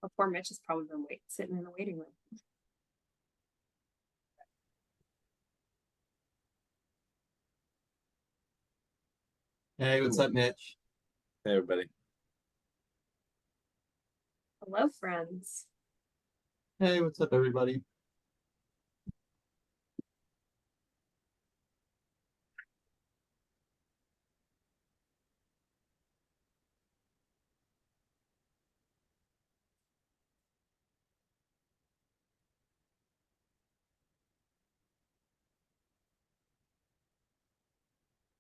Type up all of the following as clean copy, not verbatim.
Poor Mitch has probably been sitting in the waiting room. Hey, what's up, Mitch? Hey, everybody. Hello, friends. Hey, what's up, everybody?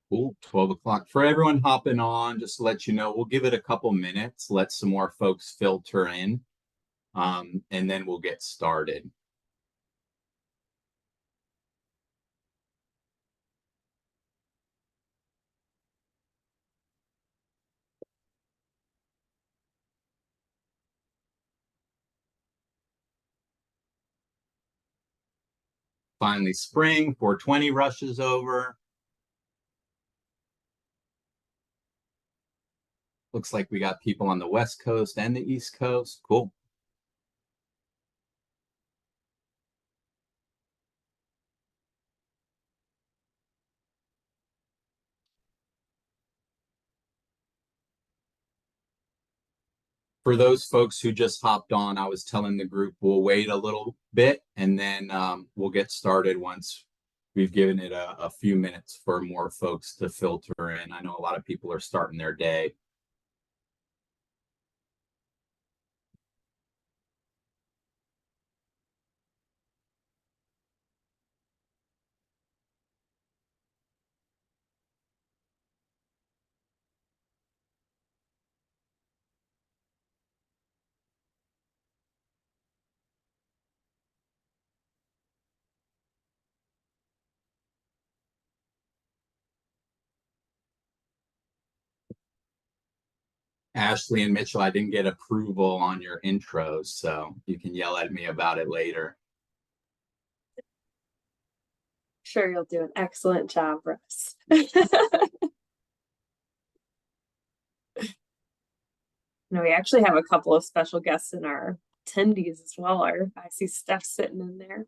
Cool. 12 o'clock. For everyone hopping on, just to let you know, we'll give it a couple minutes, let some more folks filter in, and then we'll get started. Finally, spring, 420 rushes over. Looks like we got people on the West Coast and the East Coast. Cool. For those folks who just hopped on, I was telling the group we'll wait a little bit and then we'll get started once we've given it a few minutes for more folks to filter in. I know a lot of people are starting their day. Ashley and Mitchell, I didn't get approval on your intros, so you can yell at me about it later. Sure, you'll do an excellent job, Russ. No, we actually have a couple of special guests in our attendees as well. I see Steph sitting in there.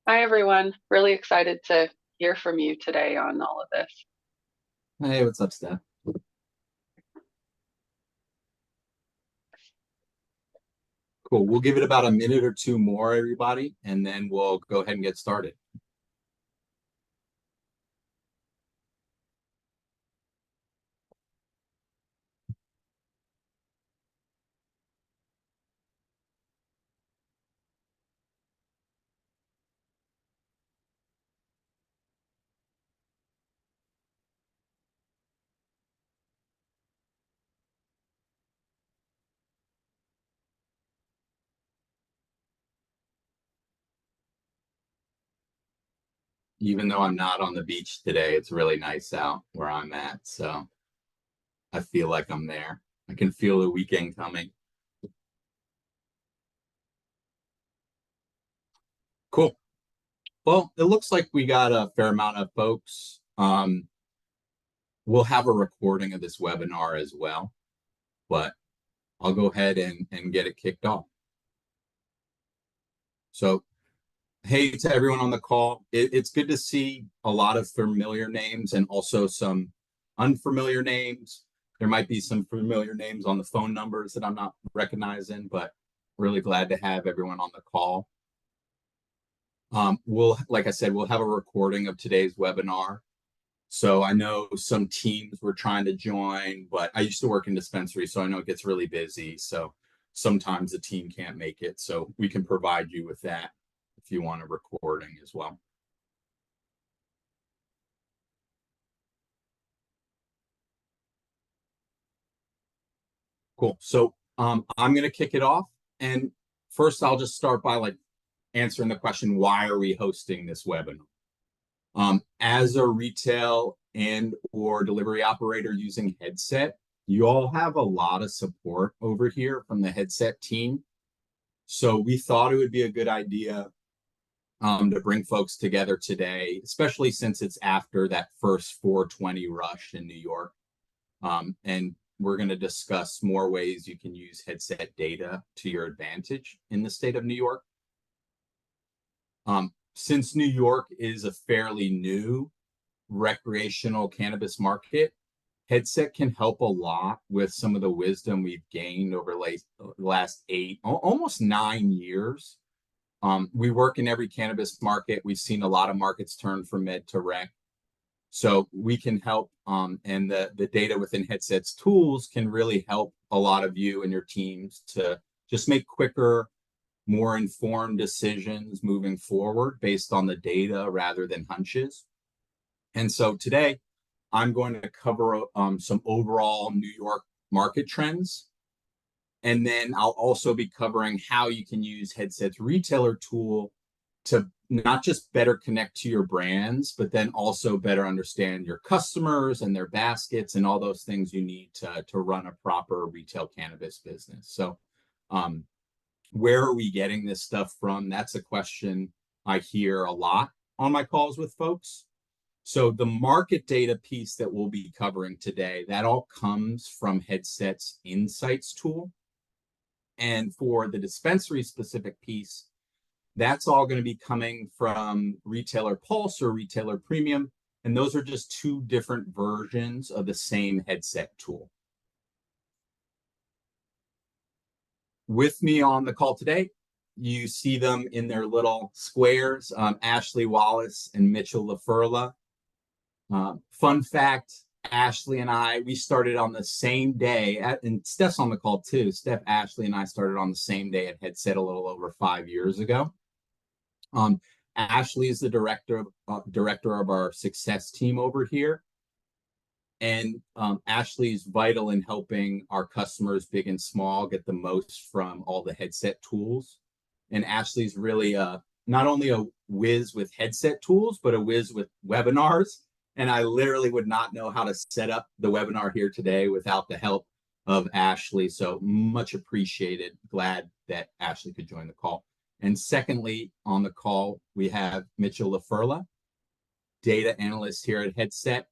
Hi, everyone. Really excited to hear from you today on all of this. Hey, what's up, Steph? Cool. We'll give it about a minute or two more, everybody, and then we'll go ahead and get started. Even though I'm not on the beach today, it's really nice out where I'm at, so I feel like I'm there. I can feel the weekend coming. Cool. Well, it looks like we got a fair amount of folks. We'll have a recording of this webinar as well, but I'll go ahead and get it kicked off. So, hey to everyone on the call. It's good to see a lot of familiar names and also some unfamiliar names. There might be some familiar names on the phone numbers that I'm not recognizing, but really glad to have everyone on the call. Like I said, we'll have a recording of today's webinar. So I know some teams were trying to join, but I used to work in dispensary, so I know it gets really busy. So sometimes the team can't make it. So we can provide you with that if you want a recording as well. Cool. So I'm going to kick it off. And first, I'll just start by answering the question, why are we hosting this webinar? As a retail and or delivery operator using headset, you all have a lot of support over here from the headset team. So we thought it would be a good idea to bring folks together today, especially since it's after that first 420 rush in New York. And we're going to discuss more ways you can use headset data to your advantage in the state of New York. Since New York is a fairly new recreational cannabis market, headset can help a lot with some of the wisdom we've gained over the last 8, almost 9 years. We work in every cannabis market. We've seen a lot of markets turn from med to rec. So we can help, and the data within Headset's tools can really help a lot of you and your teams to just make quicker, more informed decisions moving forward based on the data rather than hunches. And so today, I'm going to cover some overall New York market trends. And then I'll also be covering how you can use Headset's retailer tool to not just better connect to your brands, but then also better understand your customers and their baskets and all those things you need to run a proper retail cannabis business. So where are we getting this stuff from? That's a question I hear a lot on my calls with folks. So the market data piece that we'll be covering today, that all comes from Headset's Insights tool. And for the dispensary specific piece, that's all going to be coming from Retailer Pulse or Retailer Premium. And those are just 2 different versions of the same Headset tool. With me on the call today, you see them in their little squares, Ashley Wallace and Mitchell LaFurla. Fun fact, Ashley and I, we started on the same day, and Steph's on the call too. Steph, Ashley, and I started on the same day at Headset a little over 5 years ago. Ashley is the director of our success team over here. And Ashley is vital in helping our customers, big and small, get the most from all the Headset tools. And Ashley's really not only a whiz with Headset tools, but a whiz with webinars. And I literally would not know how to set up the webinar here today without the help of Ashley. So much appreciated. Glad that Ashley could join the call. And secondly, on the call, we have Mitchell LaFurla, data analyst here at Headset.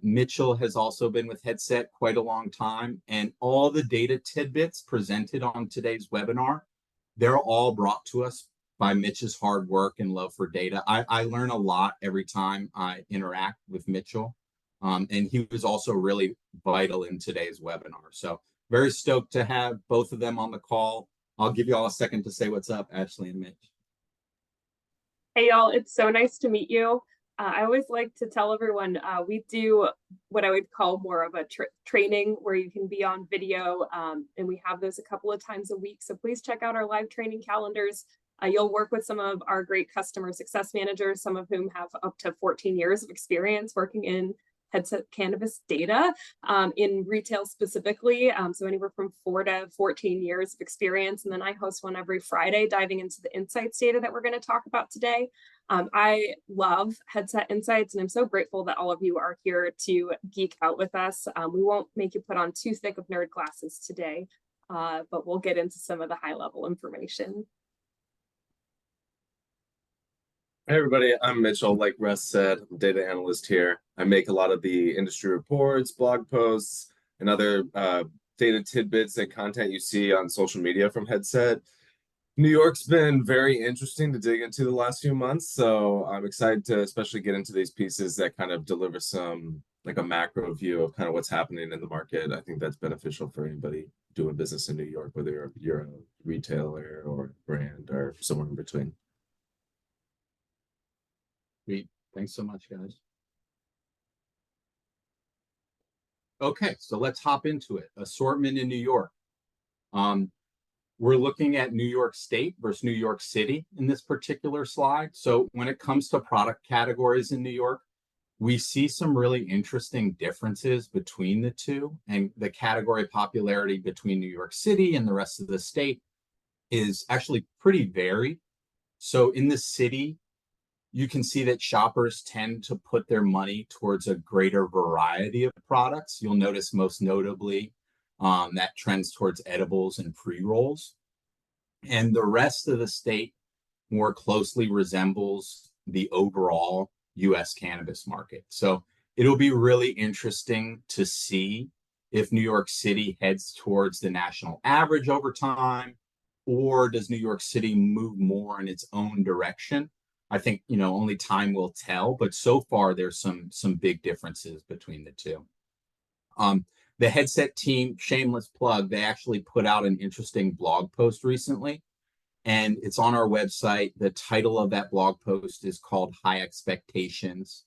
Mitchell has also been with Headset quite a long time. And all the data tidbits presented on today's webinar, they're all brought to us by Mitch's hard work and love for data. I learn a lot every time I interact with Mitchell. And he was also really vital in today's webinar. So very stoked to have both of them on the call. I'll give you all a second to say what's up, Ashley and Mitch. Hey, y'all, it's so nice to meet you. I always like to tell everyone we do what I would call more of a training where you can be on video, and we have those a couple of times a week. So please check out our live training calendars. You'll work with some of our great customer success managers, some of whom have up to 14 years of experience working in Headset cannabis data in retail specifically. So anywhere from 4 to 14 years of experience. And then I host one every Friday diving into the insights data that we're going to talk about today. I love Headset Insights, and I'm so grateful that all of you are here to geek out with us. We won't make you put on too thick of nerd glasses today, but we'll get into some of the high level information. Hey everybody, I'm Mitchell. Like Russ said, I'm a data analyst here. I make a lot of the industry reports, blog posts, and other data tidbits and content you see on social media from Headset. New York's been very interesting to dig into the last few months, so I'm excited to especially get into these pieces that kind of deliver some, like a macro view of kind of what's happening in the market. I think that's beneficial for anybody doing business in New York, whether you're a retailer or brand or somewhere in between. Great. Thanks so much, guys. Okay, so let's hop into it. Assortment in New York. We're looking at New York State versus New York City in this particular slide. So when it comes to product categories in New York, we see some really interesting differences between the two, and the category popularity between New York City and the rest of the state is actually pretty varied. So in the city, you can see that shoppers tend to put their money towards a greater variety of products. You'll notice most notably that trends towards edibles and pre-rolls. And the rest of the state more closely resembles the overall US cannabis market. So it'll be really interesting to see if New York City heads towards the national average over time, or does New York City move more in its own direction? I think, only time will tell, but so far there's some big differences between the two. The Headset team, shameless plug, they actually put out an interesting blog post recently, and it's on our website. The title of that blog post is called High Expectations: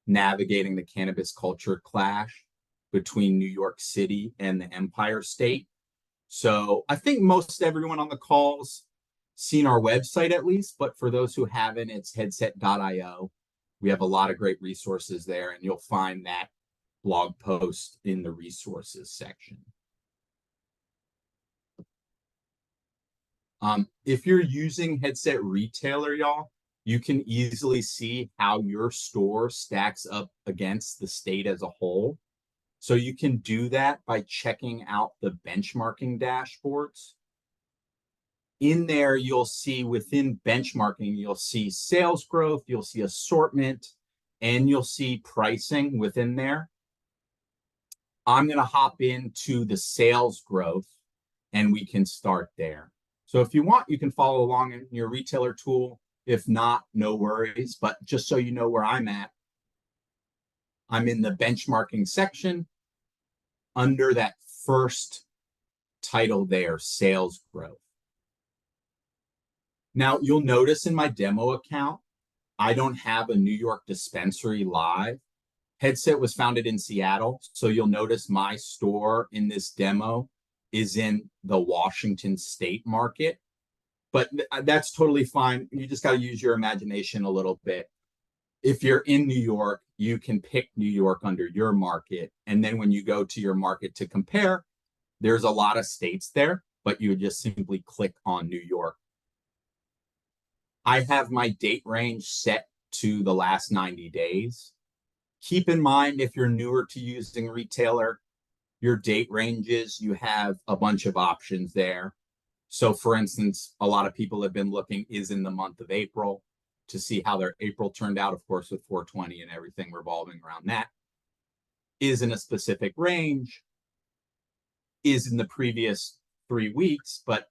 Navigating the Cannabis Culture Clash Between New York City and the Empire State. So I think most everyone on the call's seen our website at least, but for those who haven't, it's headset.io. We have a lot of great resources there, and you'll find that blog post in the resources section. If you're using Headset Retailer, y'all, you can easily see how your store stacks up against the state as a whole. So you can do that by checking out the benchmarking dashboards. In there, you'll see within benchmarking, you'll see sales growth, you'll see assortment, and you'll see pricing within there. I'm going to hop into the sales growth, and we can start there. So if you want, you can follow along in your retailer tool. If not, no worries. But just so you know where I'm at, I'm in the benchmarking section under that first title there, sales growth. Now, you'll notice in my demo account, I don't have a New York dispensary live. Headset was founded in Seattle, so you'll notice my store in this demo is in the Washington State market, but that's totally fine. You just got to use your imagination a little bit. If you're in New York, you can pick New York under your market, and then when you go to your market to compare, there's a lot of states there, but you would just simply click on New York. I have my date range set to the last 90 days. Keep in mind, if you're newer to using Retailer, your date ranges, you have a bunch of options there. So for instance, a lot of people have been looking is in the month of April to see how their April turned out, of course, with 420 and everything revolving around that. Is in a specific range, is in the previous 3 weeks, but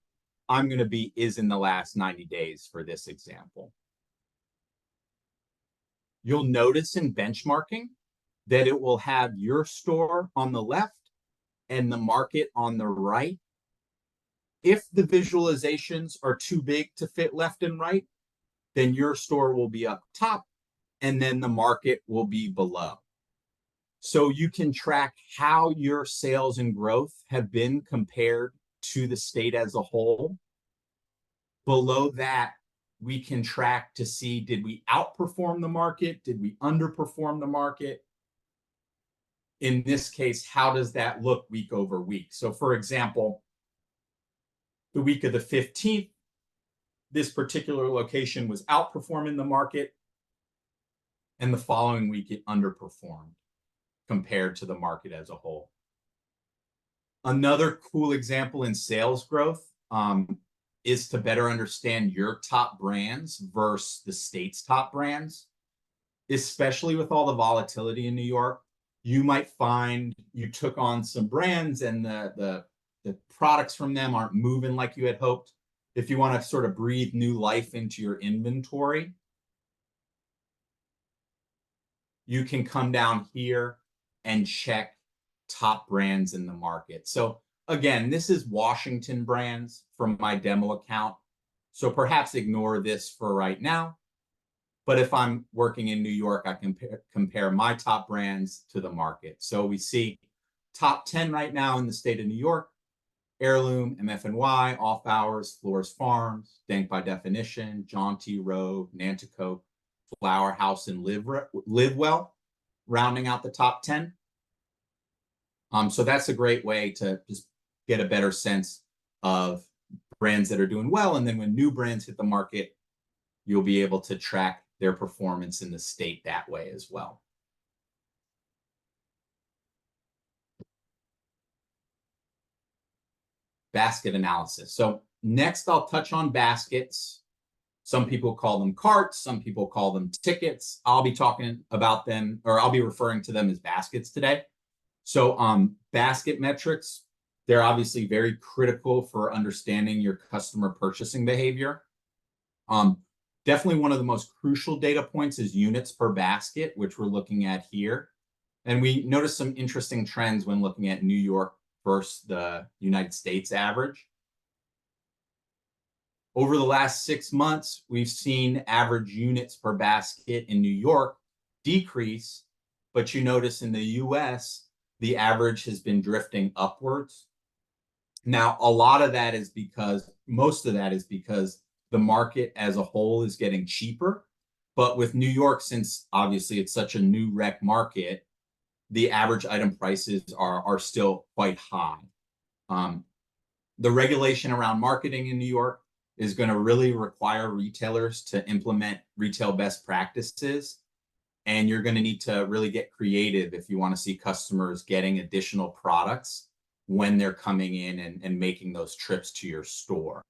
I'm going to be is in the last 90 days for this example. You'll notice in benchmarking that it will have your store on the left and the market on the right. If the visualizations are too big to fit left and right, then your store will be up top and then the market will be below. So you can track how your sales and growth have been compared to the state as a whole. Below that, we can track to see, did we outperform the market? Did we underperform the market? In this case, how does that look week over week? So for example, the week of the 15th, this particular location was outperforming the market, and the following week it underperformed compared to the market as a whole. Another cool example in sales growth is to better understand your top brands versus the state's top brands, especially with all the volatility in New York. You might find you took on some brands and the products from them aren't moving like you had hoped. If you want to sort of breathe new life into your inventory, you can come down here and check top brands in the market. So again, this is Washington brands from my demo account. So perhaps ignore this for right now. But if I'm working in New York, I can compare my top brands to the market. So we see top 10 right now in the state of New York: Heirloom, MFNY, Off Hours, Floors Farms, Dank by Definition, Jaunty, Rogue, Nanticoke, Flower House, and Live Well, rounding out the top 10. So that's a great way to just get a better sense of brands that are doing well. And then when new brands hit the market, you'll be able to track their performance in the state that way as well. Basket analysis. So next I'll touch on baskets. Some people call them carts, some people call them tickets. I'll be talking about them, or I'll be referring to them as baskets today. So basket metrics, they're obviously very critical for understanding your customer purchasing behavior. Definitely one of the most crucial data points is units per basket, which we're looking at here. And we noticed some interesting trends when looking at New York versus the United States average. Over the last 6 months, we've seen average units per basket in New York decrease, but you notice in the US, the average has been drifting upwards. Now, most of that is because the market as a whole is getting cheaper. But with New York, since obviously it's such a new rec market, the average item prices are still quite high. The regulation around marketing in New York is going to really require retailers to implement retail best practices. And you're going to need to really get creative if you want to see customers getting additional products when they're coming in and making those trips to your store.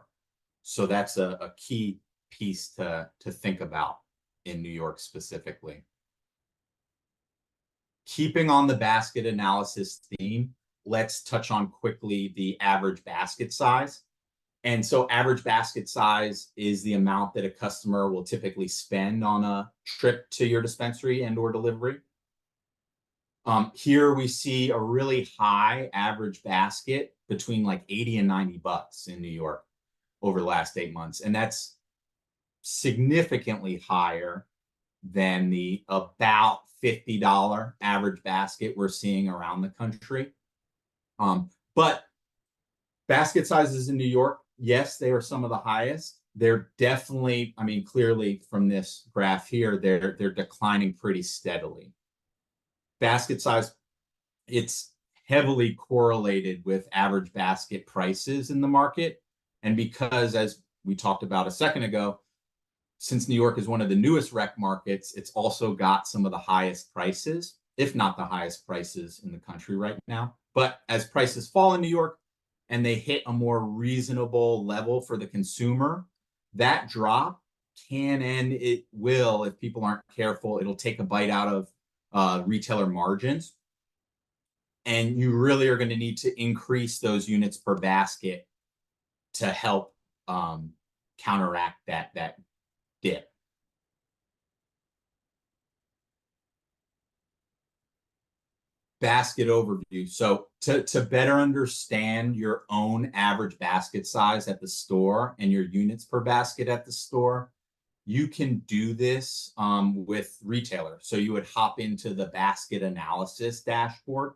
So that's a key piece to think about in New York specifically. Keeping on the basket analysis theme, let's touch on quickly the average basket size. And so average basket size is the amount that a customer will typically spend on a trip to your dispensary and or delivery. Here we see a really high average basket between like 80 and 90 bucks in New York over the last 8 months. And that's significantly higher than the about $50 average basket we're seeing around the country. But basket sizes in New York, yes, they are some of the highest. They're definitely, I mean, clearly from this graph here, they're declining pretty steadily. Basket size, it's heavily correlated with average basket prices in the market. And because, as we talked about a second ago, since New York is one of the newest rec markets, it's also got some of the highest prices, if not the highest prices in the country right now. But as prices fall in New York and they hit a more reasonable level for the consumer, that drop can and it will, if people aren't careful, it'll take a bite out of retailer margins. And you really are going to need to increase those units per basket to help counteract that dip. Basket overview. So to better understand your own average basket size at the store and your units per basket at the store, you can do this with retailers. So you would hop into the basket analysis dashboard.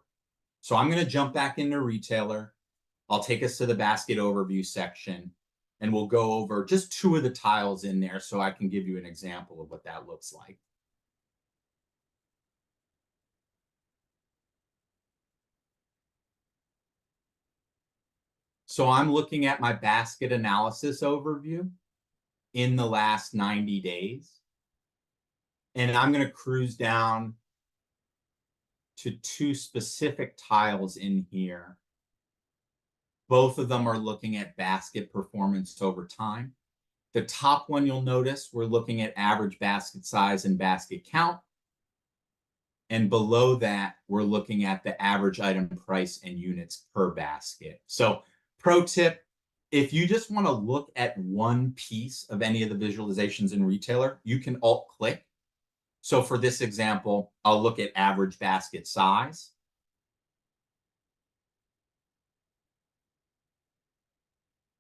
So I'm going to jump back into retailer. I'll take us to the basket overview section, and we'll go over just 2 of the tiles in there so I can give you an example of what that looks like. So I'm looking at my basket analysis overview in the last 90 days. And I'm going to cruise down to 2 specific tiles in here. Both of them are looking at basket performance over time. The top one, you'll notice, we're looking at average basket size and basket count. And below that, we're looking at the average item price and units per basket. So pro tip, if you just want to look at one piece of any of the visualizations in retailer, you can alt-click. So for this example, I'll look at average basket size.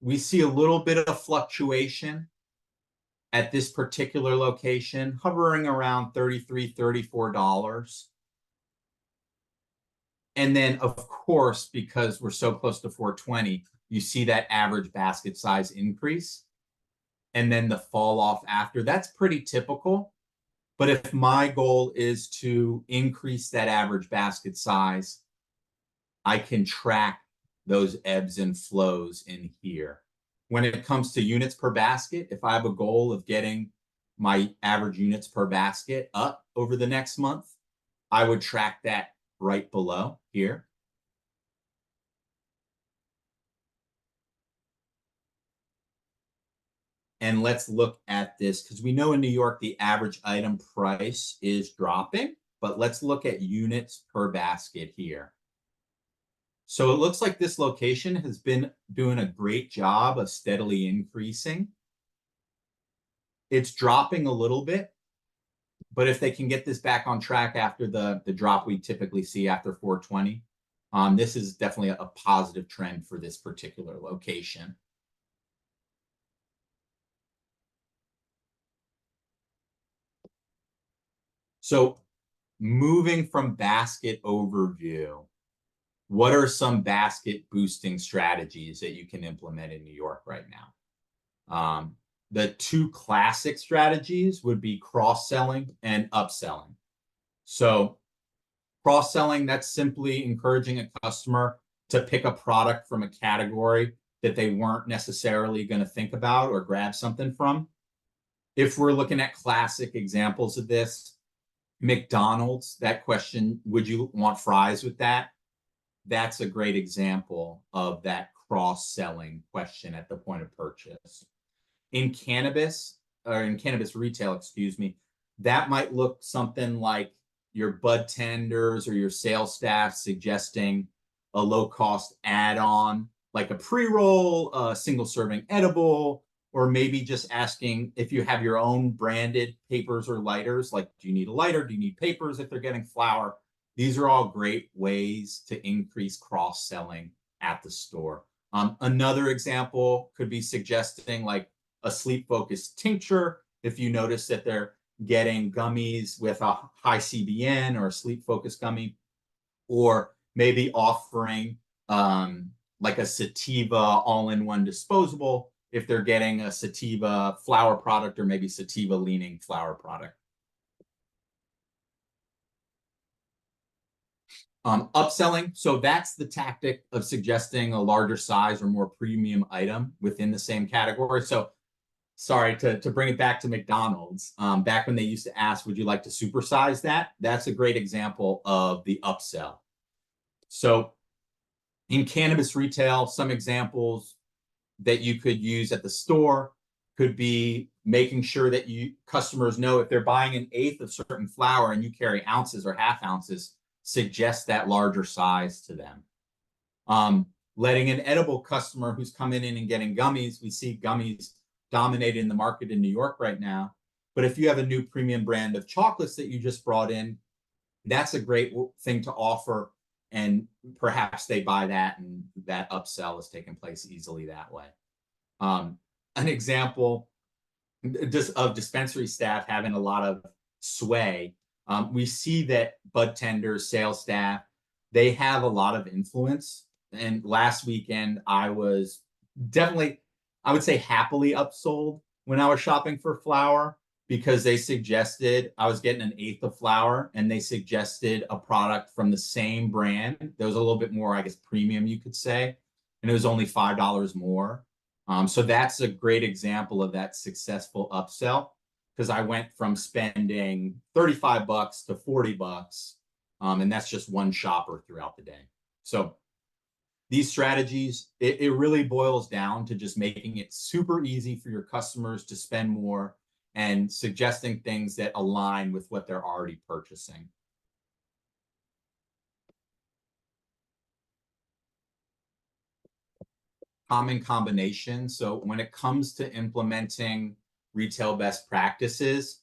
We see a little bit of fluctuation at this particular location, hovering around $33, $34. And then, of course, because we're so close to 420, you see that average basket size increase and then the fall off after. That's pretty typical. But if my goal is to increase that average basket size, I can track those ebbs and flows in here. When it comes to units per basket, if I have a goal of getting my average units per basket up over the next month, I would track that right below here. And let's look at this because we know in New York, the average item price is dropping, but let's look at units per basket here. So it looks like this location has been doing a great job of steadily increasing. It's dropping a little bit, but if they can get this back on track after the drop we typically see after 420, this is definitely a positive trend for this particular location. So moving from basket overview, what are some basket boosting strategies that you can implement in New York right now? The two classic strategies would be cross-selling and upselling. So cross-selling, that's simply encouraging a customer to pick a product from a category that they weren't necessarily going to think about or grab something from. If we're looking at classic examples of this, McDonald's, that question, would you want fries with that? That's a great example of that cross-selling question at the point of purchase. In cannabis, or in cannabis retail, excuse me, that might look something like your bud tenders or your sales staff suggesting a low-cost add-on, like a pre-roll, a single-serving edible, or maybe just asking if you have your own branded papers or lighters, like do you need a lighter, do you need papers if they're getting flour? These are all great ways to increase cross-selling at the store. Another example could be suggesting like a sleep-focused tincture. If you notice that they're getting gummies with a high CBN or a sleep-focused gummy, or maybe offering like a sativa all-in-one disposable if they're getting a sativa flower product or maybe sativa leaning flower product. Upselling, so that's the tactic of suggesting a larger size or more premium item within the same category. So sorry to bring it back to McDonald's. Back when they used to ask, would you like to supersize that? That's a great example of the upsell. So in cannabis retail, some examples that you could use at the store could be making sure that customers know if they're buying an eighth of certain flour and you carry ounces or half ounces, suggest that larger size to them. Letting an edible customer who's coming in and getting gummies, we see gummies dominating the market in New York right now. But if you have a new premium brand of chocolates that you just brought in, that's a great thing to offer. And perhaps they buy that and that upsell is taking place easily that way. An example of dispensary staff having a lot of sway. We see that bud tenders, sales staff, they have a lot of influence. And last weekend, I was definitely, I would say happily upsold when I was shopping for flour because they suggested I was getting an eighth of flour and they suggested a product from the same brand that was a little bit more, I guess, premium, you could say. And it was only $5 more. So that's a great example of that successful upsell because I went from spending 35 bucks to 40 bucks. And that's just one shopper throughout the day. So these strategies, it really boils down to just making it super easy for your customers to spend more and suggesting things that align with what they're already purchasing. Common combination. So when it comes to implementing retail best practices,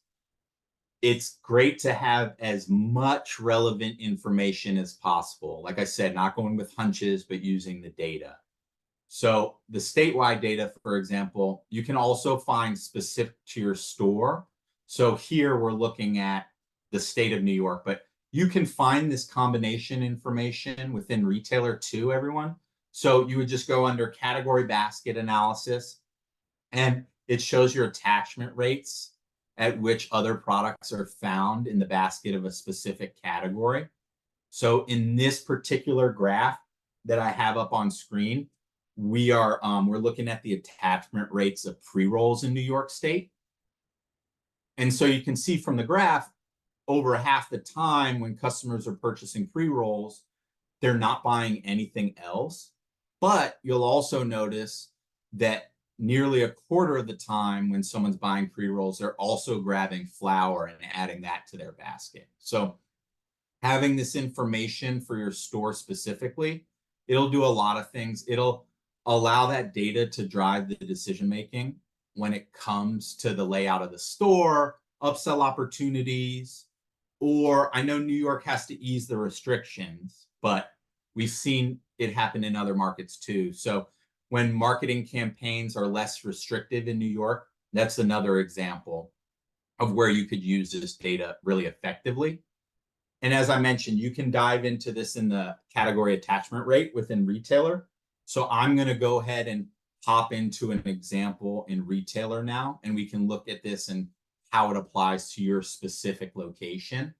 it's great to have as much relevant information as possible. Like I said, not going with hunches, but using the data. So the statewide data, for example, you can also find specific to your store. So here we're looking at the state of New York, but you can find this combination information within retailer too, everyone. So you would just go under category basket analysis, and it shows your attachment rates at which other products are found in the basket of a specific category. So in this particular graph that I have up on screen, we're looking at the attachment rates of pre-rolls in New York State. And so you can see from the graph, over half the time when customers are purchasing pre-rolls, they're not buying anything else. But you'll also notice that nearly a quarter of the time when someone's buying pre-rolls, they're also grabbing flour and adding that to their basket. So having this information for your store specifically, it'll do a lot of things. It'll allow that data to drive the decision making when it comes to the layout of the store, upsell opportunities, or I know New York has to ease the restrictions, but we've seen it happen in other markets too. So when marketing campaigns are less restrictive in New York, that's another example of where you could use this data really effectively. And as I mentioned, you can dive into this in the category attachment rate within retailer. So I'm going to go ahead and hop into an example in retailer now, and we can look at this and how it applies to your specific location.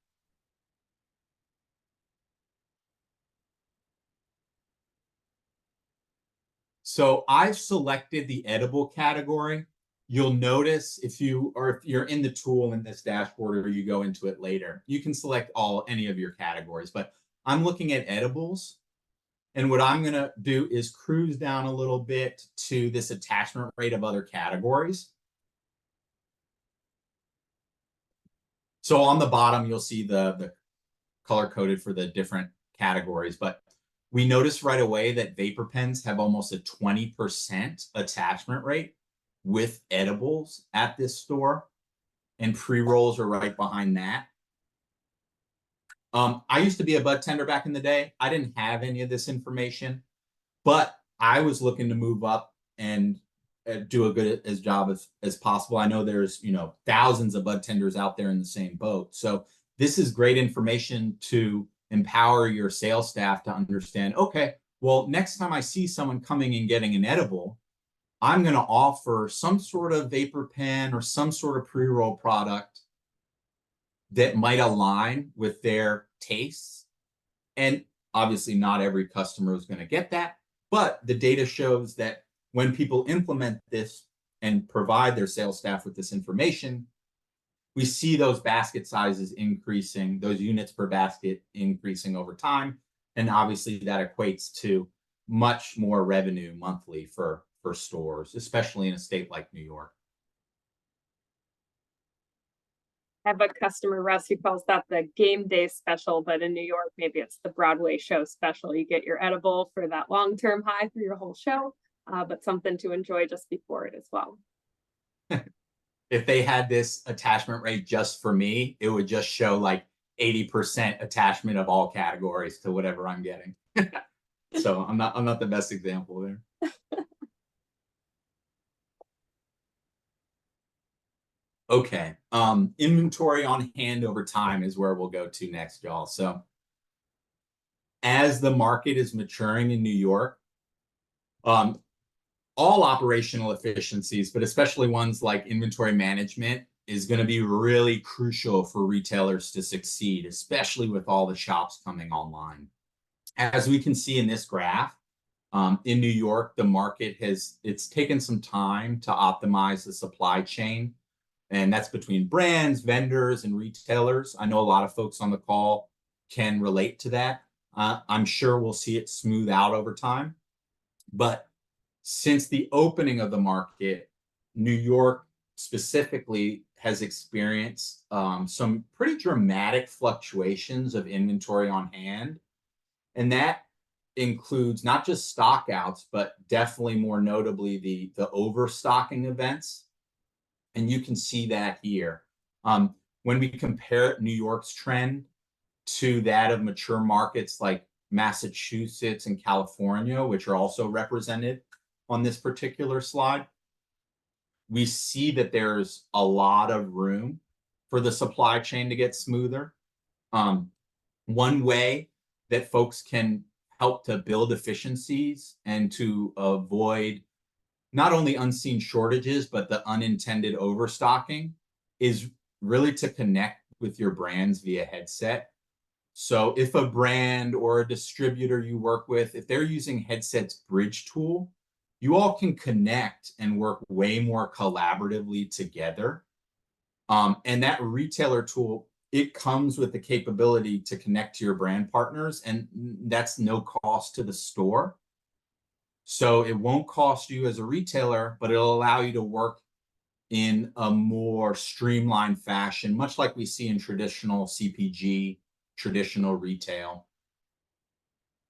So I've selected the edible category. You'll notice if you're in the tool in this dashboard or you go into it later, you can select any of your categories, but I'm looking at edibles. And what I'm going to do is cruise down a little bit to this attachment rate of other categories. So on the bottom, you'll see the color coded for the different categories, but we notice right away that vapor pens have almost a 20% attachment rate with edibles at this store, and pre-rolls are right behind that. I used to be a bud tender back in the day. I didn't have any of this information, but I was looking to move up and do a good as job as possible. I know there's thousands of bud tenders out there in the same boat. So this is great information to empower your sales staff to understand, okay, well, next time I see someone coming and getting an edible, I'm going to offer some sort of vapor pen or some sort of pre-roll product that might align with their tastes. And obviously not every customer is going to get that, but the data shows that when people implement this and provide their sales staff with this information, we see those basket sizes increasing, those units per basket increasing over time. And obviously that equates to much more revenue monthly for stores, especially in a state like New York. I have a customer, Russ, who calls that the game day special, but in New York, maybe it's the Broadway show special. You get your edible for that long-term high for your whole show, but something to enjoy just before it as well. If they had this attachment rate just for me, it would just show like 80% attachment of all categories to whatever I'm getting. So I'm not the best example there. Okay, inventory on hand over time is where we'll go to next, y'all. So as the market is maturing in New York, all operational efficiencies, but especially ones like inventory management, is going to be really crucial for retailers to succeed, especially with all the shops coming online. As we can see in this graph, in New York, the market it's taken some time to optimize the supply chain. And that's between brands, vendors, and retailers. I know a lot of folks on the call can relate to that. I'm sure we'll see it smooth out over time. But since the opening of the market, New York specifically has experienced some pretty dramatic fluctuations of inventory on hand. And that includes not just stockouts, but definitely more notably the overstocking events. And you can see that here. When we compare New York's trend to that of mature markets like Massachusetts and California, which are also represented on this particular slide, we see that there's a lot of room for the supply chain to get smoother. One way that folks can help to build efficiencies and to avoid not only unseen shortages, but the unintended overstocking is really to connect with your brands via headset. So if a brand or a distributor you work with, if they're using Headset's bridge tool, you all can connect and work way more collaboratively together. And that retailer tool, it comes with the capability to connect to your brand partners, and that's no cost to the store. So it won't cost you as a retailer, but it'll allow you to work in a more streamlined fashion, much like we see in traditional CPG, traditional retail.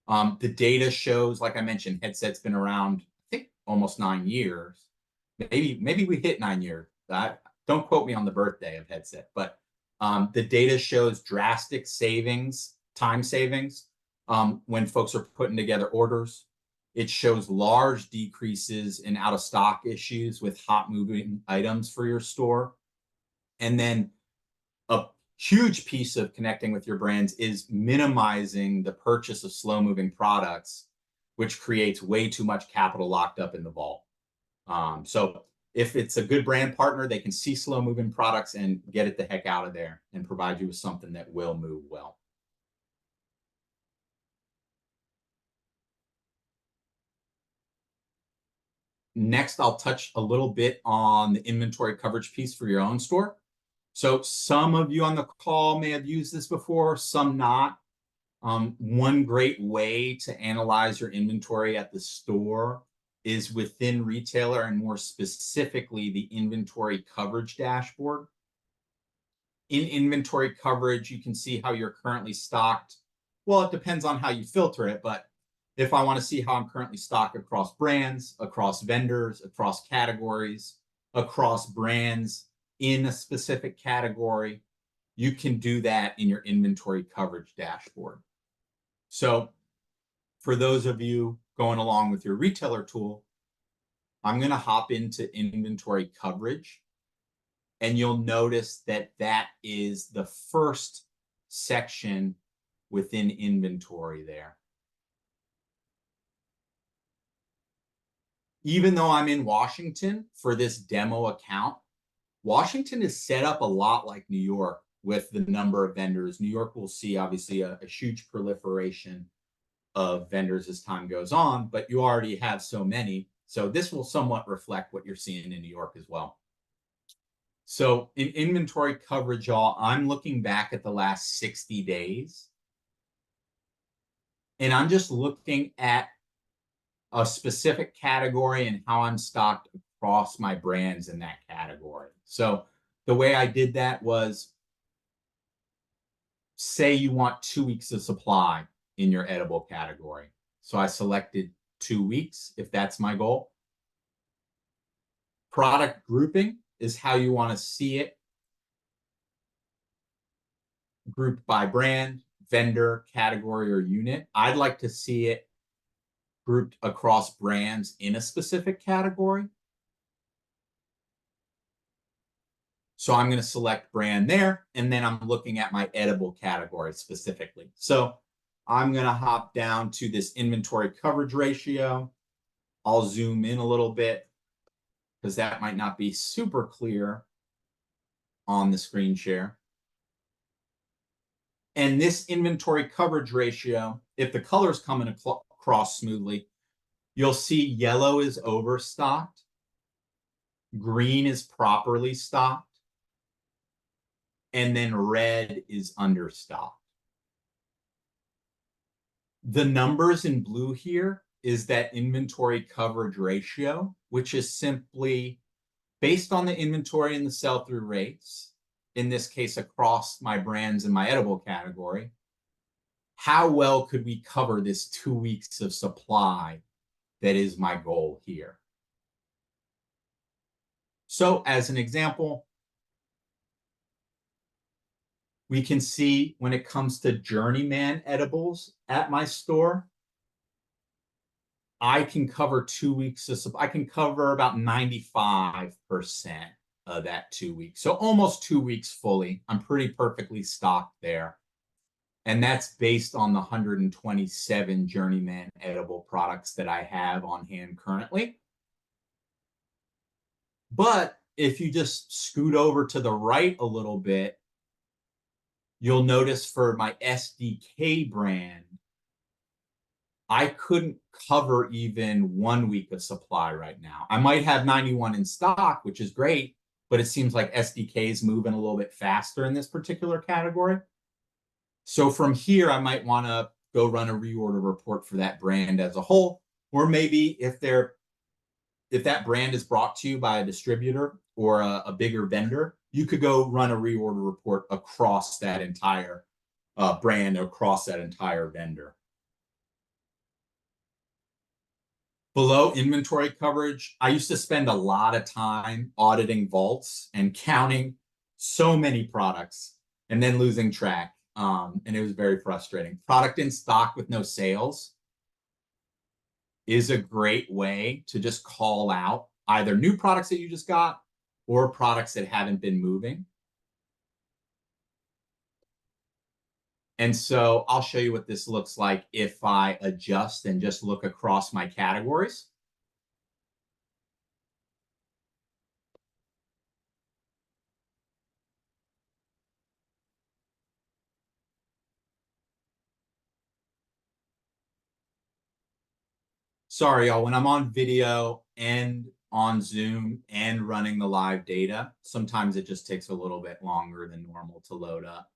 The data shows, like I mentioned, Headset's been around, I think, almost 9 years. Maybe we hit 9 years. Don't quote me on the birthday of Headset, but the data shows drastic savings, time savings, when folks are putting together orders. It shows large decreases in out of stock issues with hot moving items for your store. And then a huge piece of connecting with your brands is minimizing the purchase of slow moving products, which creates way too much capital locked up in the vault. So if it's a good brand partner, they can see slow moving products and get it the heck out of there and provide you with something that will move well. Next, I'll touch a little bit on the inventory coverage piece for your own store. So some of you on the call may have used this before, some not. One great way to analyze your inventory at the store is within retailer, and more specifically, the inventory coverage dashboard. In inventory coverage, you can see how you're currently stocked. Well, it depends on how you filter it, but if I want to see how I'm currently stocked across brands, across vendors, across categories, across brands in a specific category, you can do that in your inventory coverage dashboard. So for those of you going along with your retailer tool, I'm going to hop into inventory coverage, and you'll notice that that is the first section within inventory there. Even though I'm in Washington for this demo account, Washington is set up a lot like New York with the number of vendors. New York will see obviously a huge proliferation of vendors as time goes on, but you already have so many. So this will somewhat reflect what you're seeing in New York as well. So in inventory coverage, y'all, I'm looking back at the last 60 days. And I'm just looking at a specific category and how I'm stocked across my brands in that category. So the way I did that was, say you want 2 weeks of supply in your edible category. So I selected 2 weeks if that's my goal. Product grouping is how you want to see it, grouped by brand, vendor, category, or unit. I'd like to see it grouped across brands in a specific category. So I'm going to select brand there, and then I'm looking at my edible category specifically. So I'm going to hop down to this inventory coverage ratio. I'll zoom in a little bit because that might not be super clear on the screen share. And this inventory coverage ratio, if the colors coming across smoothly, you'll see yellow is overstocked, green is properly stocked, and then red is understocked. The numbers in blue here is that inventory coverage ratio, which is simply based on the inventory and the sell-through rates, in this case across my brands in my edible category. How well could we cover this 2 weeks of supply that is my goal here? So as an example, we can see when it comes to Journeyman edibles at my store, I can cover 2 weeks of supply. I can cover about 95% of that 2 weeks. So almost 2 weeks fully. I'm pretty perfectly stocked there. And that's based on the 127 Journeyman edible products that I have on hand currently. But if you just scoot over to the right a little bit, you'll notice for my SDK brand, I couldn't cover even 1 week of supply right now. I might have 91 in stock, which is great, but it seems like SDK is moving a little bit faster in this particular category. So from here, I might want to go run a reorder report for that brand as a whole Or maybe if that brand is brought to you by a distributor or a bigger vendor, you could go run a reorder report across that entire brand, across that entire vendor. Below inventory coverage, I used to spend a lot of time auditing vaults and counting so many products and then losing track. And it was very frustrating. Product in stock with no sales is a great way to just call out either new products that you just got or products that haven't been moving. And so I'll show you what this looks like if I adjust and just look across my categories. Sorry, y'all, when I'm on video and on Zoom and running the live data, sometimes it just takes a little bit longer than normal to load up.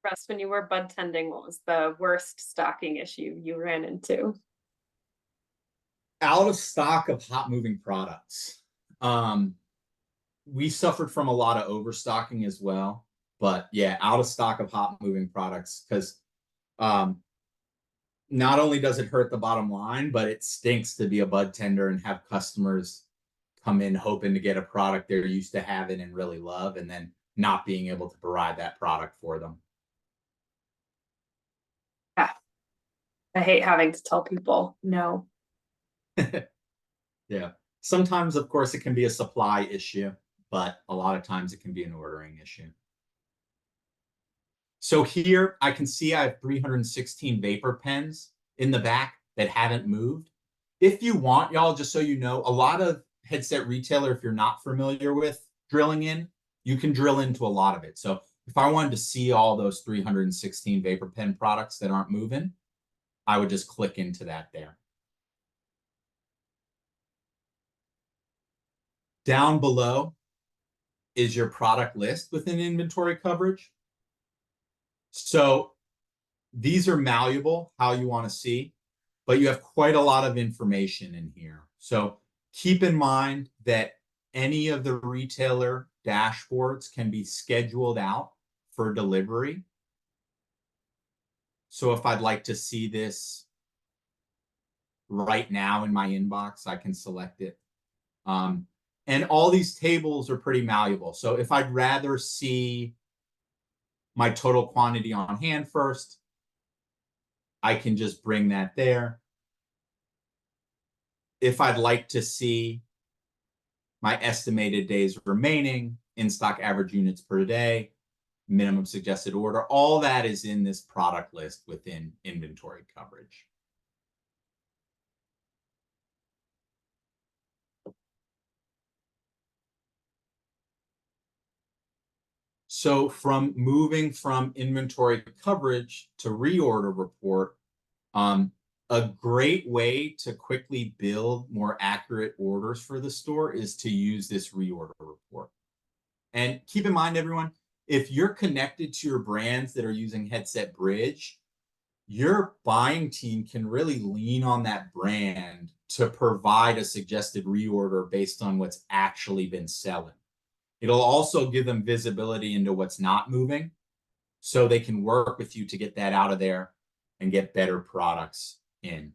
Russ, when you were bud tending, what was the worst stocking issue you ran into? Out of stock of hot moving products. We suffered from a lot of overstocking as well, but yeah, out of stock of hot moving products because not only does it hurt the bottom line, but it stinks to be a bud tender and have customers come in hoping to get a product they're used to having and really love, and then not being able to provide that product for them. Yeah, I hate having to tell people no. Yeah. Sometimes, of course, it can be a supply issue, but a lot of times it can be an ordering issue. So here I can see I have 316 vapor pens in the back that haven't moved. If you want, y'all, just so you know, a lot of headset retailer, if you're not familiar with drilling in, you can drill into a lot of it. So if I wanted to see all those 316 vapor pen products that aren't moving, I would just click into that there. Down below is your product list within inventory coverage. So these are malleable, how you want to see, but you have quite a lot of information in here. So keep in mind that any of the retailer dashboards can be scheduled out for delivery. So if I'd like to see this right now in my inbox, I can select it. And all these tables are pretty malleable. So if I'd rather see my total quantity on hand first, I can just bring that there. If I'd like to see my estimated days remaining, in stock average units per day, minimum suggested order, all that is in this product list within inventory coverage. So from moving from inventory coverage to reorder report, a great way to quickly build more accurate orders for the store is to use this reorder report. And keep in mind, everyone, if you're connected to your brands that are using Headset Bridge, your buying team can really lean on that brand to provide a suggested reorder based on what's actually been selling. It'll also give them visibility into what's not moving, so they can work with you to get that out of there and get better products in.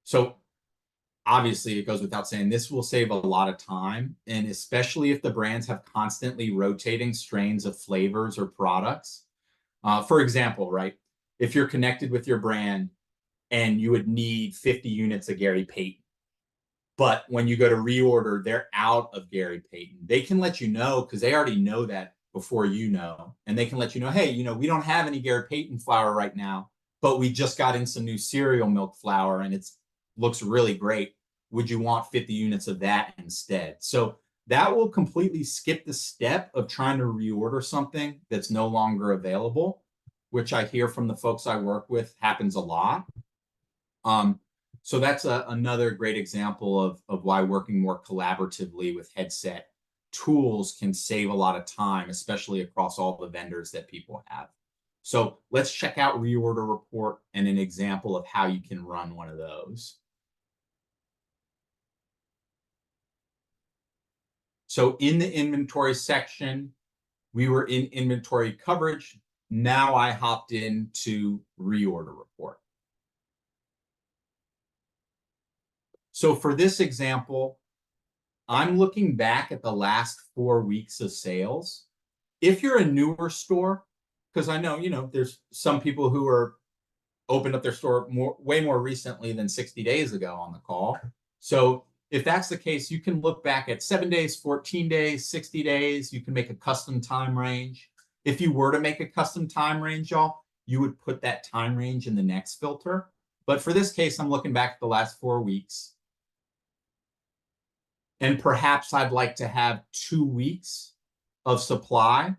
So obviously, it goes without saying, this will save a lot of time, and especially if the brands have constantly rotating strains of flavors or products. For example, right, if you're connected with your brand and you would need 50 units of Gary Payton, but when you go to reorder, they're out of Gary Payton. They can let you know because they already know that before you know. And they can let you know, hey, we don't have any Gary Payton flour right now, but we just got in some new cereal milk flour and it looks really great. Would you want 50 units of that instead? So that will completely skip the step of trying to reorder something that's no longer available, which I hear from the folks I work with happens a lot. So that's another great example of why working more collaboratively with Headset tools can save a lot of time, especially across all the vendors that people have. So let's check out reorder report and an example of how you can run one of those. So in the inventory section, we were in inventory coverage. Now I hopped into reorder report. So for this example, I'm looking back at the last 4 weeks of sales. If you're a newer store, because I know, there's some people who are opened up their store way more recently than 60 days ago on the call. So if that's the case, you can look back at 7 days, 14 days, 60 days. You can make a custom time range. If you were to make a custom time range, y'all, you would put that time range in the next filter. But for this case, I'm looking back at the last 4 weeks. And perhaps I'd like to have 2 weeks of supply.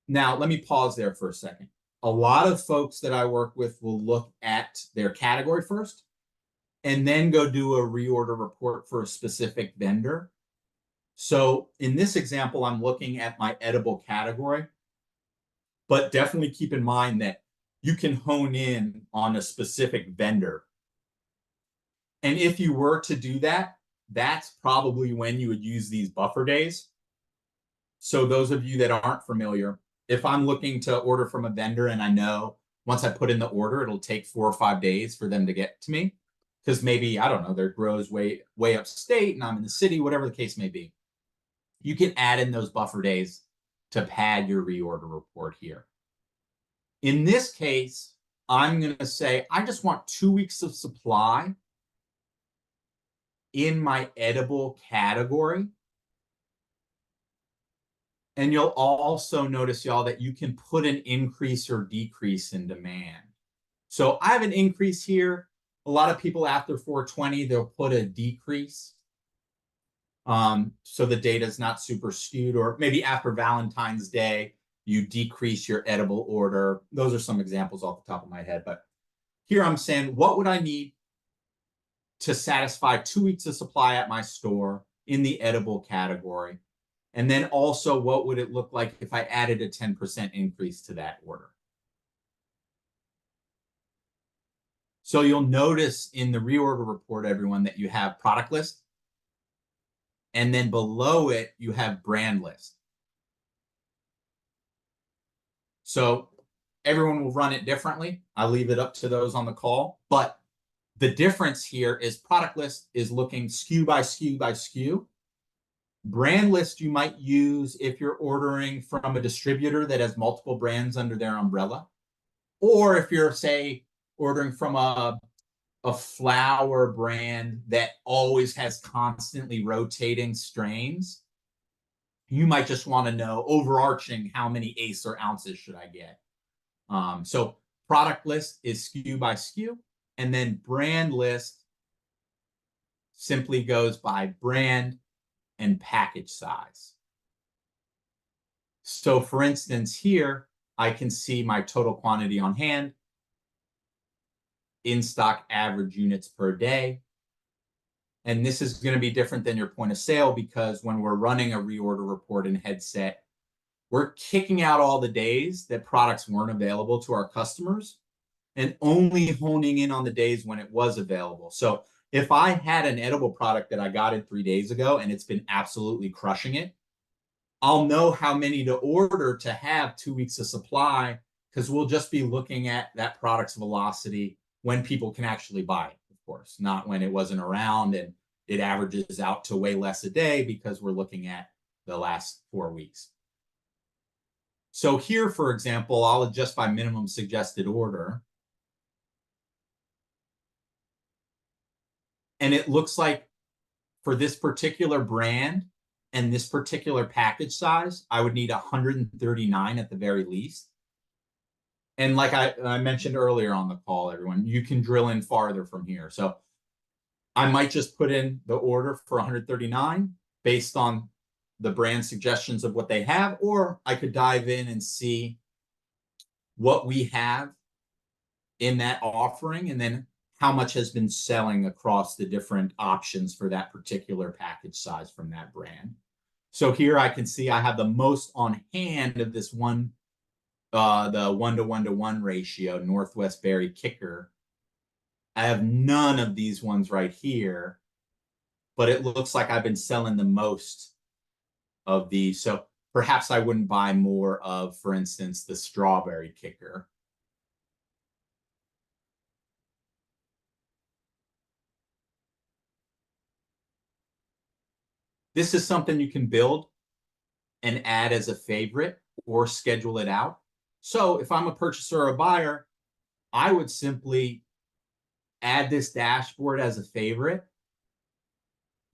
Now, let me pause there for a second. A lot of folks that I work with will look at their category first and then go do a reorder report for a specific vendor. So in this example, I'm looking at my edible category, but definitely keep in mind that you can hone in on a specific vendor. And if you were to do that, that's probably when you would use these buffer days. So those of you that aren't familiar, if I'm looking to order from a vendor and I know once I put in the order, it'll take 4 or 5 days for them to get to me, because maybe, I don't know, their grow's way upstate and I'm in the city, whatever the case may be. You can add in those buffer days to pad your reorder report here. In this case, I'm going to say, I just want 2 weeks of supply in my edible category. And you'll also notice, y'all, that you can put an increase or decrease in demand. So I have an increase here. A lot of people after 420, they'll put a decrease. So the data is not super skewed, or maybe after Valentine's Day, you decrease your edible order. Those are some examples off the top of my head. But here I'm saying, what would I need to satisfy 2 weeks of supply at my store in the edible category? And then also, what would it look like if I added a 10% increase to that order? So you'll notice in the reorder report, everyone, that you have product list. And then below it, you have brand list. So everyone will run it differently. I'll leave it up to those on the call. But the difference here is product list is looking SKU by SKU by SKU. Brand list you might use if you're ordering from a distributor that has multiple brands under their umbrella. Or if you're, say, ordering from a flower brand that always has constantly rotating strains, you might just want to know overarching how many eighths or ounces should I get. So product list is SKU by SKU, and then brand list simply goes by brand and package size. So for instance, here I can see my total quantity on hand, in-stock average units per day. And this is going to be different than your point of sale, because when we're running a reorder report in Headset, we're kicking out all the days that products weren't available to our customers and only honing in on the days when it was available. So if I had an edible product that I got in 3 days ago and it's been absolutely crushing it, I'll know how many to order to have 2 weeks of supply, because we'll just be looking at that product's velocity when people can actually buy it, of course, not when it wasn't around and it averages out to way less a day, because we're looking at the last 4 weeks. So here, for example, I'll adjust by minimum suggested order. And it looks like for this particular brand and this particular package size, I would need 139 at the very least. And like I mentioned earlier on the call, everyone, you can drill in farther from here. So I might just put in the order for 139 based on the brand suggestions of what they have, or I could dive in and see what we have in that offering and then how much has been selling across the different options for that particular package size from that brand. So here I can see I have the most on hand of this one, the 1-to-1-to-1 ratio, Northwest Berry Kicker. I have none of these ones right here, but it looks like I've been selling the most of these. So perhaps I wouldn't buy more of, for instance, the Strawberry Kicker. This is something you can build and add as a favorite or schedule it out. So if I'm a purchaser or a buyer, I would simply add this dashboard as a favorite,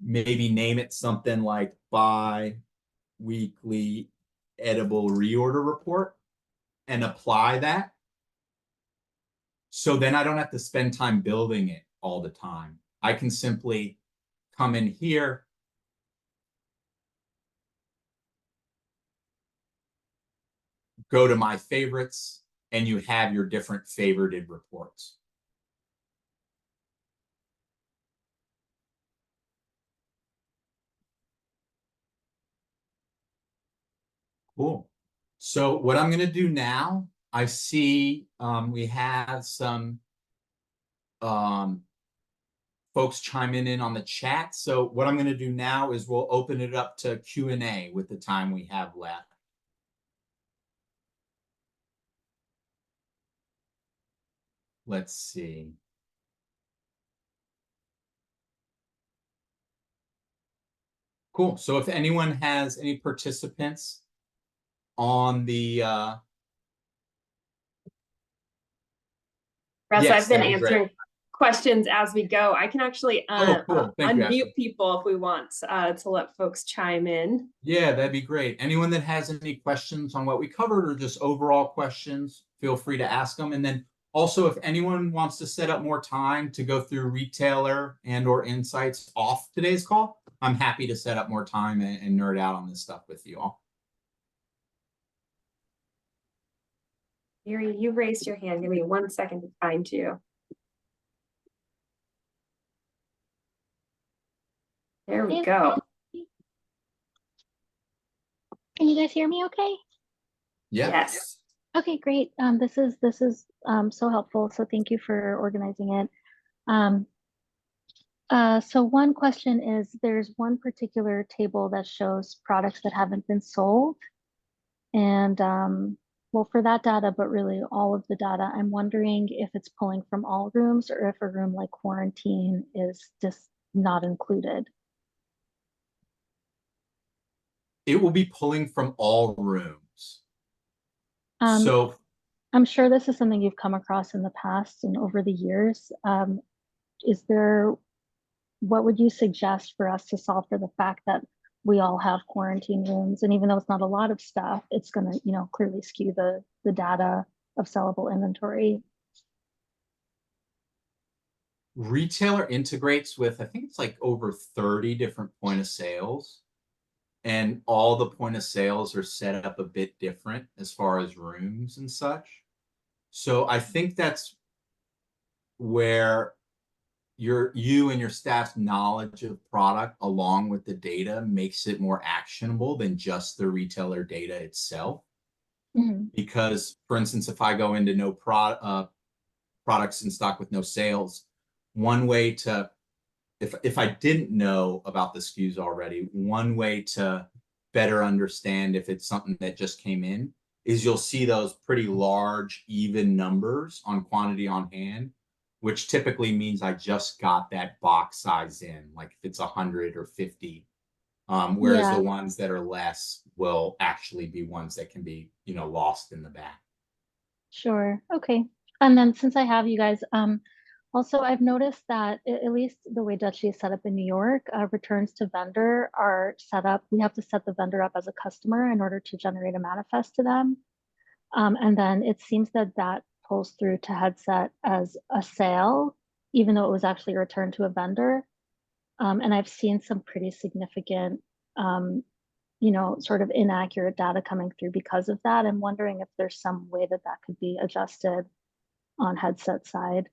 maybe name it something like bi-weekly edible reorder report, and apply that. So then I don't have to spend time building it all the time. I can simply come in here, go to my favorites, and you have your different favorited reports. Cool. So what I'm going to do now, I see we have some folks chiming in on the chat. So what I'm going to do now is we'll open it up to Q&A with the time we have left. Let's see. Cool. So if anyone has any participants on the Russ, yes, I've been that'd be answering great. questions as we go. I can actually Cool. Thank you, Ashley. unmute people if we want to let folks chime in. Yeah, that'd be great. Anyone that has any questions on what we covered or just overall questions, feel free to ask them. And then also, if anyone wants to set up more time to go through retailer and or insights off today's call, I'm happy to set up more time and nerd out on this stuff with you all. Mary, you raised your hand. Give me 1 second to find you. There we go. Can you guys hear me okay? Yeah. Yes. Okay, great. This is so helpful. So thank you for organizing it. So one question is, there's one particular table that shows products that haven't been sold. And well, for that data, but really all of the data, I'm wondering if it's pulling from all rooms or if a room like quarantine is just not included. It will be pulling from all rooms. So I'm sure this is something you've come across in the past and over the years. What would you suggest for us to solve for the fact that we all have quarantine rooms? And even though it's not a lot of stuff, it's going to, clearly skew the data of sellable inventory. retailer integrates with, I think it's like over 30 different point of sales. And all the point of sales are set up a bit different as far as rooms and such. So I think that's where you and your staff's knowledge of product along with the data makes it more actionable than just the retailer data itself. Mm-hmm. Because, for instance, if I go into no products in stock with no sales, one way to, if I didn't know about the SKUs already, one way to better understand if it's something that just came in is you'll see those pretty large, even numbers on quantity on hand, which typically means I just got that box size in, like if it's 100 or 50. Whereas the ones that are less will actually be ones that can be, lost in the back. Sure. Okay. And then since I have you guys, also I've noticed that at least the way Dutchie is set up in New York, returns to vendor are set up. We have to set the vendor up as a customer in order to generate a manifest to them. And then it seems that pulls through to Headset as a sale, even though it was actually returned to a vendor. And I've seen some pretty significant, sort of inaccurate data coming through because of that. I'm wondering if there's some way that could be adjusted on Headset side.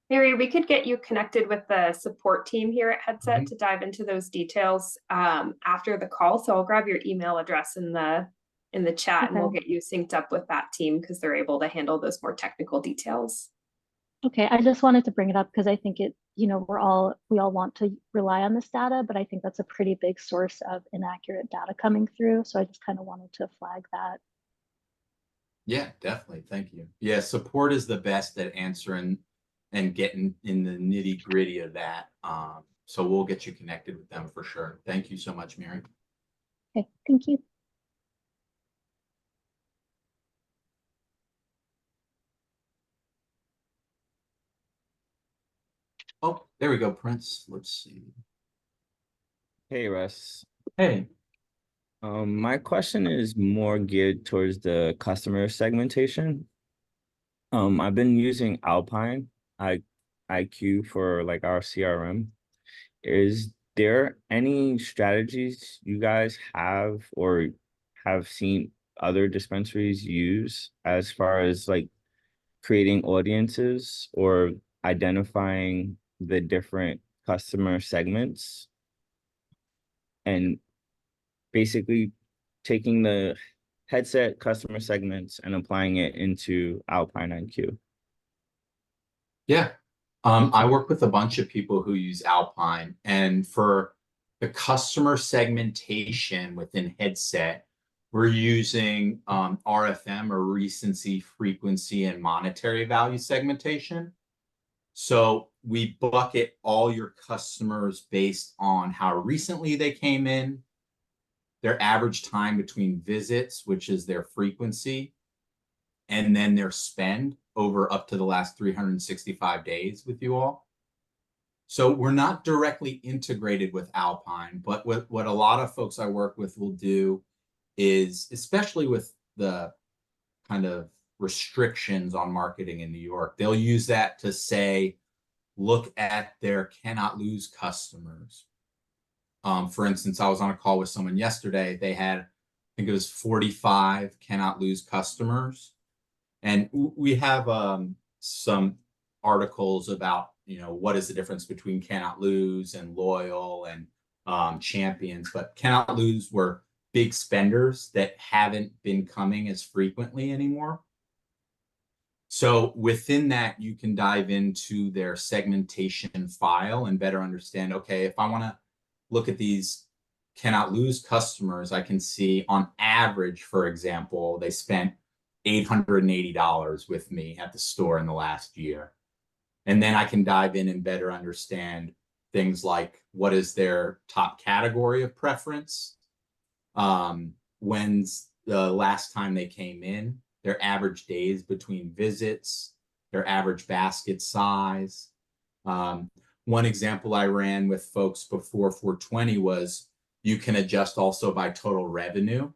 Mary, we could get you connected with the support team here at Headset Mhm. to dive into those details after the call. So I'll grab your email address in the chat and we'll Okay. get you synced up with that team because they're able to handle those more technical details. Okay, I just wanted to bring it up because I think it, we all want to rely on this data, but I think that's a pretty big source of inaccurate data coming through. So I just kind of wanted to flag that. Yeah, definitely. Thank you. Yeah, support is the best at answering and getting in the nitty gritty of that. So we'll get you connected with them for sure. Thank you so much, Mary. Okay, thank you. Oh, there we go, Prince. Let's see. Hey Russ. Hey. My question is more geared towards the customer segmentation. I've been using Alpine IQ for like our CRM. Is there any strategies you guys have or have seen other dispensaries use as far as like creating audiences or identifying the different customer segments and basically taking the headset customer segments and applying it into Alpine IQ? Yeah. I work with a bunch of people who use Alpine, and for the customer segmentation within headset, we're using RFM or recency, frequency, and monetary value segmentation. So we bucket all your customers based on how recently they came in, their average time between visits, which is their frequency, and then their spend over up to the last 365 days with you all. So we're not directly integrated with Alpine, but what a lot of folks I work with will do is, especially with the kind of restrictions on marketing in New York, they'll use that to say, look at their cannot lose customers. For instance, I was on a call with someone yesterday. They had, I think it was 45 cannot lose customers. And we have some articles about, what is the difference between cannot lose and loyal and champions. But cannot lose were big spenders that haven't been coming as frequently anymore. So within that, you can dive into their segmentation file and better understand, okay, if I want to look at these cannot lose customers, I can see on average, for example, they spent $880 with me at the store in the last year. And then I can dive in and better understand things like what is their top category of preference, when's the last time they came in, their average days between visits, their average basket size. One example I ran with folks before 420 was you can adjust also by total revenue.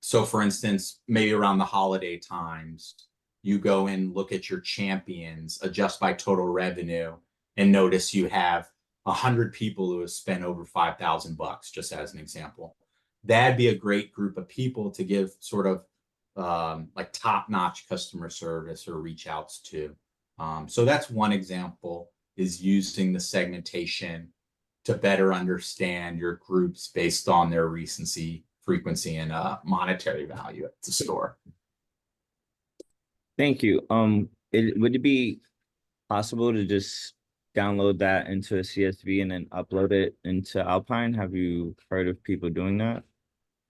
So for instance, maybe around the holiday times, you go and look at your champions, adjust by total revenue, and notice you have 100 people who have spent over $5,000, just as an example. That'd be a great group of people to give sort of like top-notch customer service or reach outs to. So that's one example, is using the segmentation to better understand your groups based on their recency, frequency, and monetary value at the store. Thank you. Would it be possible to just download that into a CSV and then upload it into Alpine? Have you heard of people doing that?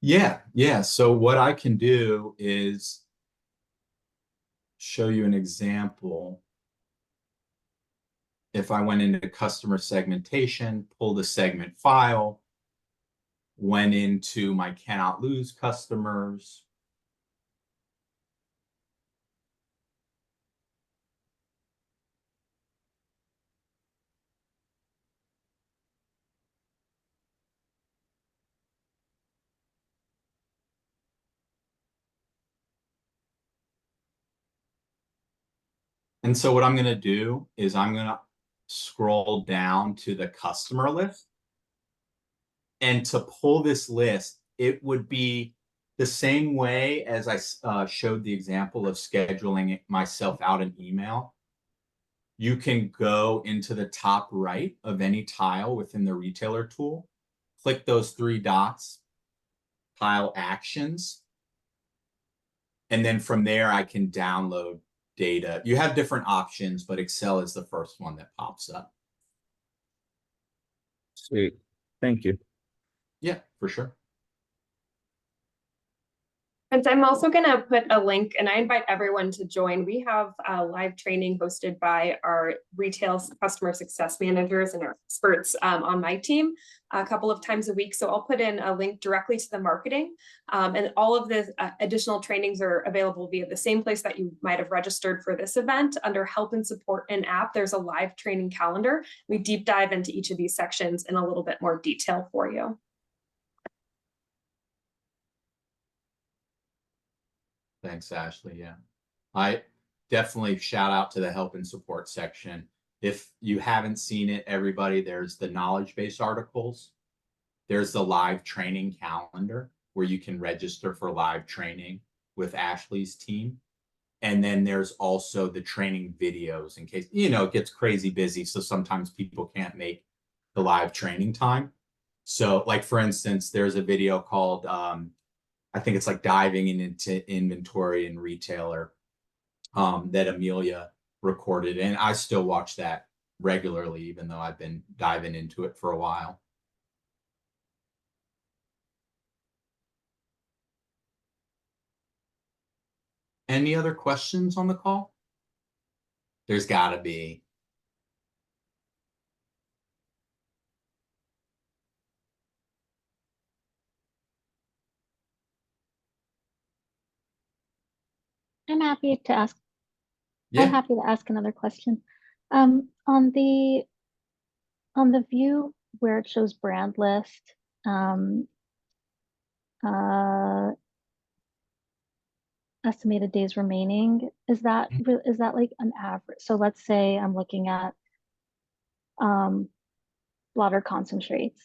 Yeah. So what I can do is show you an example. If I went into customer segmentation, pull the segment file, went into my cannot lose customers, and so what I'm going to do is I'm going to scroll down to the customer list. And to pull this list, it would be the same way as I showed the example of scheduling myself out an email. you can go into the top right of any tile within the retailer tool, click those 3 dots, tile actions, and then from there I can download data. You have different options, but Excel is the first one that pops up. Sweet. Thank you. Yeah, for sure. And I'm also going to put a link, and I invite everyone to join. We have a live training hosted by our retail customer success managers and our experts on my team a couple of times a week. So I'll put in a link directly to the marketing. And all of the additional trainings are available via the same place that you might have registered for this event. Under help and support and app, there's a live training calendar. We deep dive into each of these sections in a little bit more detail for you. Thanks, Ashley. Yeah, I definitely shout out to the help and support section. If you haven't seen it, everybody, there's the knowledge base articles. There's the live training calendar where you can register for live training with Ashley's team. And then there's also the training videos in case, you know, it gets crazy busy. So sometimes people can't make the live training time. So like, for instance, there's a video called, I think it's like diving into inventory and retailer that Amelia recorded. And I still watch that regularly, even though I've been diving into it for a while. Any other questions on the call? There's gotta be. I'm happy to ask. Yeah. I'm happy to ask another question. On the view where it shows brand list, estimated days remaining, is that like an average? So let's say I'm looking at blotter concentrates.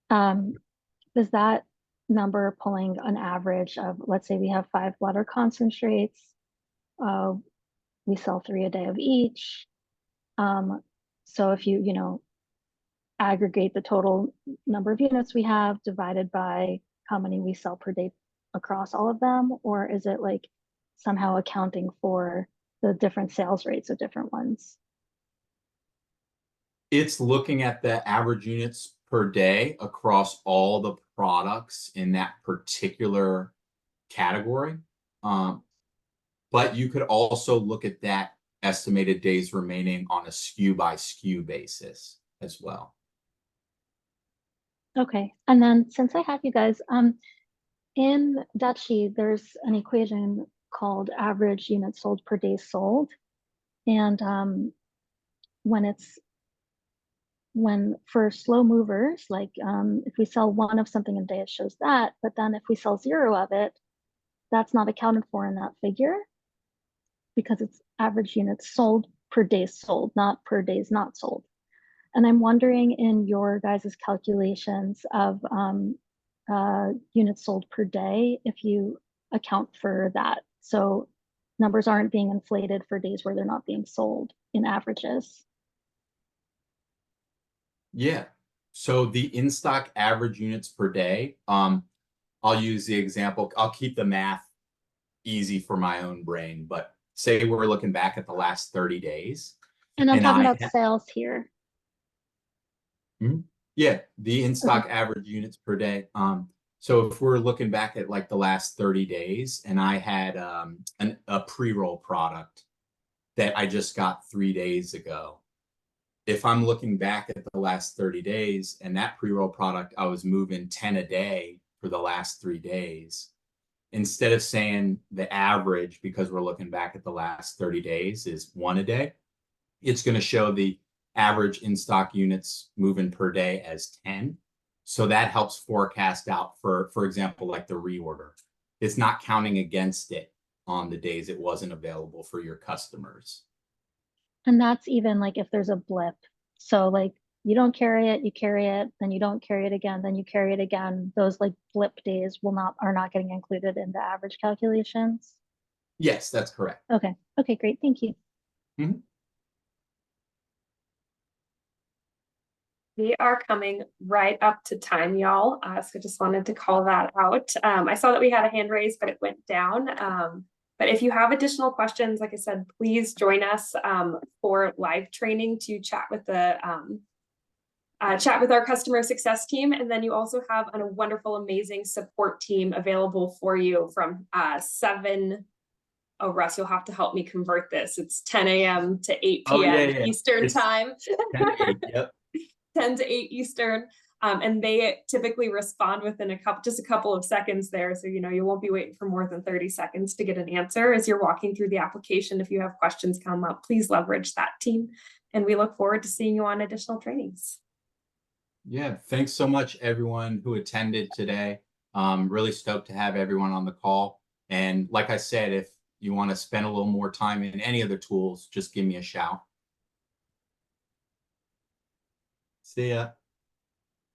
Is that number pulling an average of, let's say we have 5 blotter concentrates, we sell 3 a day of each. So if you aggregate the total number of units we have divided by how many we sell per day across all of them, or is it like somehow accounting for the different sales rates of different ones? It's looking at the average units per day across all the products in that particular category. But you could also look at that estimated days remaining on a SKU by SKU basis as well. Okay, and then since I have you guys, in Dutchy, there's an equation called average units sold per day sold. And when for slow movers, like if we sell 1 of something a day, it shows that. But then if we sell 0 of it, that's not accounted for in that figure because it's average units sold per day sold, not per days not sold. And I'm wondering in your guys' calculations of units sold per day, if you account for that. So numbers aren't being inflated for days where they're not being sold in averages. Yeah. So the in-stock average units per day, I'll use the example. I'll keep the math easy for my own brain, but say we're looking back at the last 30 days. And I'm talking about sales here. Yeah, the in-stock average units per day. So if we're looking back at like the last 30 days and I had a pre-roll product that I just got 3 days ago, if I'm looking back at the last 30 days and that pre-roll product, I was moving 10 a day for the last 3 days, instead of saying the average, because we're looking back at the last 30 days is 1 a day, it's going to show the average in-stock units moving per day as 10. So that helps forecast out for example, like the reorder. It's not counting against it on the days it wasn't available for your customers. And that's even like if there's a blip. So like you don't carry it, you carry it, then you don't carry it again, then you carry it again. Those like blip days are not getting included in the average calculations. Yes, that's correct. Okay. Okay, great. Thank you. Mhm. We are coming right up to time, y'all. So just wanted to call that out. I saw that we had a hand raised, but it went down. But if you have additional questions, like I said, please join us for live training to chat with our customer success team. And then you also have a wonderful, amazing support team available for you from 7. Oh, Russ, you'll have to help me convert this. It's 10 a.m. to 8 p.m. Eastern time. 10 to 8, yep. 10 to 8 Eastern. And they typically respond within just a couple of seconds there. So, you won't be waiting for more than 30 seconds to get an answer as you're walking through the application. If you have questions come up, please leverage that team. And we look forward to seeing you on additional trainings. Yeah, thanks so much, everyone who attended today. Really stoked to have everyone on the call. And like I said, if you want to spend a little more time in any of the tools, just give me a shout. See ya.